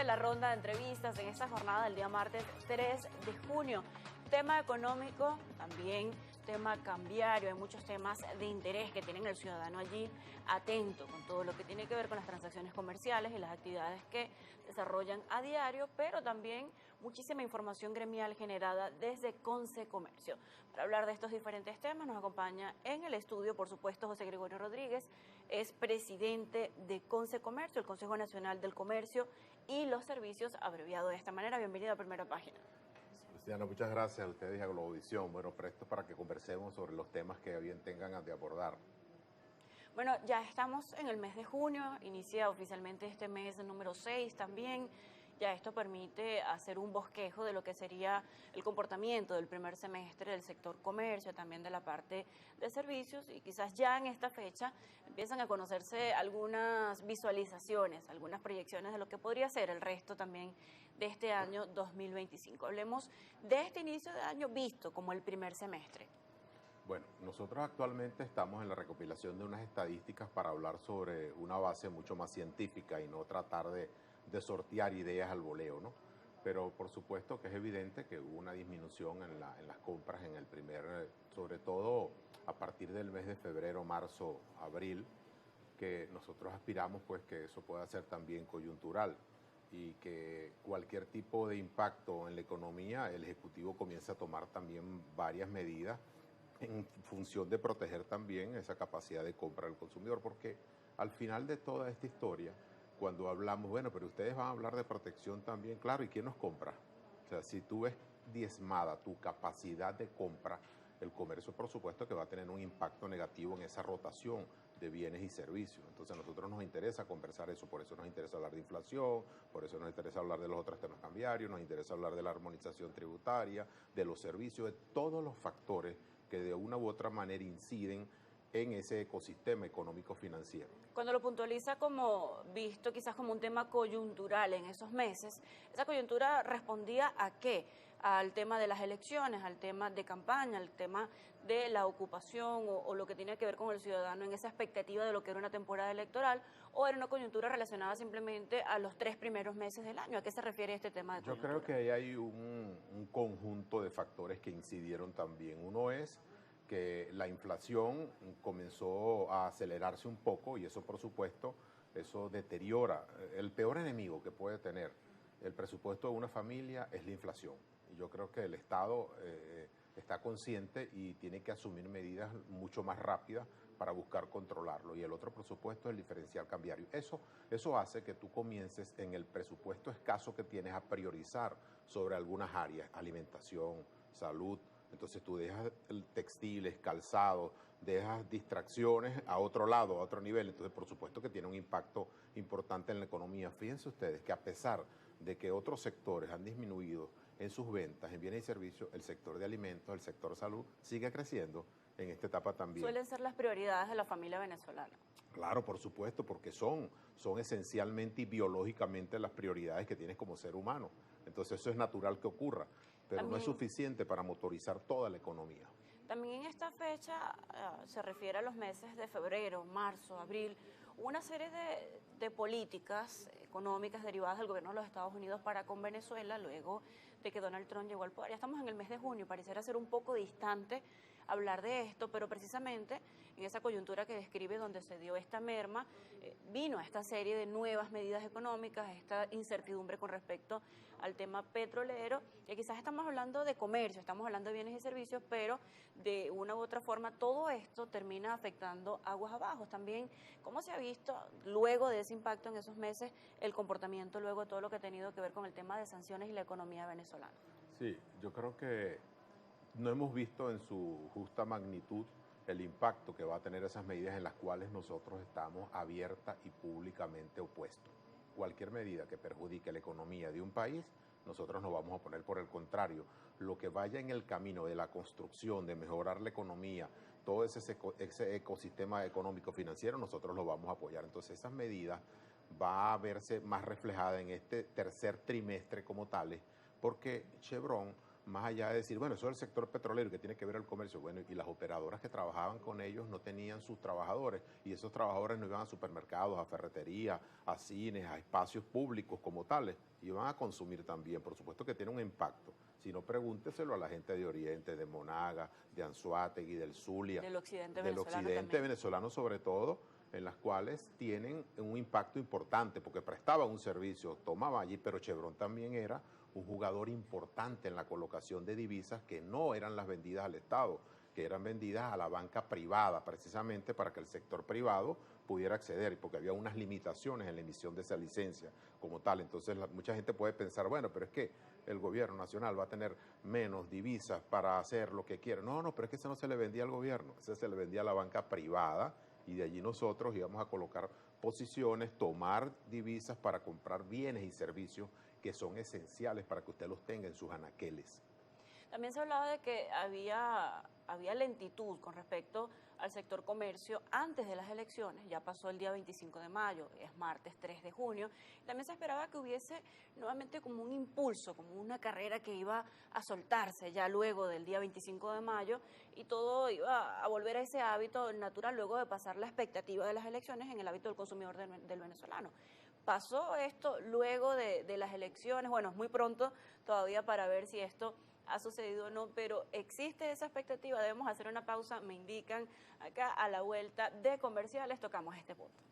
la ronda de entrevistas en esta jornada del día martes 3 de junio. Tema económico, también tema cambiario. Hay muchos temas de interés que tienen el ciudadano allí atento con todo lo que tiene que ver con las transacciones comerciales y las actividades que desarrollan a diario, pero también muchísima información gremial generada desde Conce Comercio. Para hablar de estos diferentes temas nos acompaña en el estudio, por supuesto, José Gregorio Rodríguez, es presidente de Conce Comercio, el Consejo Nacional del Comercio y los Servicios, abreviado de esta manera. Bienvenido a Primera Página. Luciana, muchas gracias a ustedes y a Globovisión. Bueno, presto para que conversemos sobre los temas que bien tengan de abordar. Bueno, ya estamos en el mes de junio, inicia oficialmente este mes número 6 también. Ya esto permite hacer un bosquejo de lo que sería el comportamiento del primer semestre del sector comercio, también de la parte de servicios, y quizás ya en esta fecha empiezan a conocerse algunas visualizaciones, algunas proyecciones de lo que podría ser el resto también de este año 2025. Hablemos de este inicio de año visto como el primer semestre. Bueno, nosotros actualmente estamos en la recopilación de unas estadísticas para hablar sobre una base mucho más científica y no tratar de sortear ideas al voleo, ¿no? Pero por supuesto que es evidente que hubo una disminución en las compras en el sobre todo a partir del mes de febrero, marzo, abril, que nosotros aspiramos pues que eso pueda ser también coyuntural y que cualquier tipo de impacto en la economía, el Ejecutivo comienza a tomar también varias medidas en función de proteger también esa capacidad de compra del consumidor, porque al final de toda esta historia, cuando hablamos, bueno, pero ustedes van a hablar de protección también, claro, ¿y quién nos compra? O sea, si tú ves diezmada tu capacidad de compra, el comercio, por supuesto, que va a tener un impacto negativo en esa rotación de bienes y servicios. Entonces, a nosotros nos interesa conversar eso, por eso nos interesa hablar de inflación, por eso nos interesa hablar de los otros temas cambiarios, nos interesa hablar de la armonización tributaria, de los servicios, de todos los factores que de una u otra manera inciden en ese ecosistema económico-financiero. Cuando lo puntualiza como visto quizás como un tema coyuntural en esos meses, ¿esa coyuntura respondía a qué? Al tema de las elecciones, al tema de campaña, al tema de la ocupación o lo que tiene que ver con el ciudadano en esa expectativa de lo que era una temporada electoral, o era una coyuntura relacionada simplemente a los 3 primeros meses del año? ¿A qué se refiere este tema de coyuntura? Yo creo que ahí hay un conjunto de factores que incidieron también. Uno es que la inflación comenzó a acelerarse un poco y eso, por supuesto, eso deteriora. El peor enemigo que puede tener el presupuesto de una familia es la inflación. Y yo creo que el Estado está consciente y tiene que asumir medidas mucho más rápidas para buscar controlarlo. Y el otro, por supuesto, es el diferencial cambiario. Eso hace que tú comiences en el presupuesto escaso que tienes a priorizar sobre algunas áreas, alimentación, salud. Entonces tú dejas textiles, calzado, dejas distracciones a otro lado, a otro nivel. Entonces, por supuesto que tiene un impacto importante en la economía. Fíjense ustedes que a pesar de que otros sectores han disminuido en sus ventas, en bienes y servicios, el sector de alimentos, el sector salud, sigue creciendo en esta etapa también. Suelen ser las prioridades de la familia venezolana. Claro, por supuesto, porque son esencialmente y biológicamente las prioridades que tienes como ser humano. Entonces eso es natural que ocurra, pero también no es suficiente para motorizar toda la economía. También en esta fecha se refiere a los meses de febrero, marzo, abril, una serie de políticas económicas derivadas del gobierno de los Estados Unidos para con Venezuela luego de que Donald Trump llegó al poder. Ya estamos en el mes de junio, pareciera ser un poco distante hablar de esto, pero precisamente en esa coyuntura que describe donde se dio esta merma, vino esta serie de nuevas medidas económicas, esta incertidumbre con respecto al tema petrolero, que quizás estamos hablando de comercio, estamos hablando de bienes y servicios, pero de una u otra forma todo esto termina afectando aguas abajo. También, ¿cómo se ha visto luego de ese impacto en esos meses el comportamiento luego de todo lo que ha tenido que ver con el tema de sanciones y la economía venezolana? Sí, yo creo que no hemos visto en su justa magnitud el impacto que va a tener esas medidas en las cuales nosotros estamos abierta y públicamente opuestos. Cualquier medida que perjudique la economía de un país, nosotros nos vamos a poner por el contrario. Lo que vaya en el camino de la construcción, de mejorar la economía, todo ese ecosistema económico financiero, nosotros lo vamos a apoyar. Entonces esas medidas va a verse más reflejadas en este tercer trimestre como tales, porque Chevron más allá de decir, bueno, eso es el sector petrolero que tiene que ver el comercio, bueno, y las operadoras que trabajaban con ellos no tenían sus trabajadores, y esos trabajadores no iban a supermercados, a ferreterías, a cines, a espacios públicos como tales, iban a consumir también, por supuesto que tiene un impacto. Si no, pregúnteselo a la gente de Oriente, de Monaga, de Anzoátegui, del Zulia, Del occidente del venezolano occidente también. venezolano sobre todo, en las cuales tienen un impacto importante porque prestaban un servicio, tomaban allí, pero Chevron también era un jugador importante en la colocación de divisas que no eran las vendidas al Estado, que eran vendidas a la banca privada, precisamente para que el sector privado pudiera acceder, porque había unas limitaciones en la emisión de esa licencia como tal. Entonces mucha gente puede pensar, bueno, pero es que el gobierno nacional va a tener menos divisas para hacer lo que quiera. No, pero es que eso no se le vendía al gobierno, eso se le vendía a la banca privada, y de allí nosotros íbamos a colocar posiciones, tomar divisas para comprar bienes y servicios que son esenciales para que usted los tenga en sus anaqueles. También se hablaba de que había lentitud con respecto al sector comercio antes de las elecciones, ya pasó el día 25 de mayo, es martes 3 de junio, también se esperaba que hubiese nuevamente como un impulso, como una carrera que iba a soltarse ya luego del día 25 de mayo y todo iba a volver a ese hábito natural luego de pasar la expectativa de las elecciones en el hábito del consumidor del venezolano. Pasó esto luego de las elecciones, bueno, es muy pronto todavía para ver si esto ha sucedido o no, pero existe esa expectativa, debemos hacer una pausa, me indican acá a la vuelta de comerciales, tocamos este punto.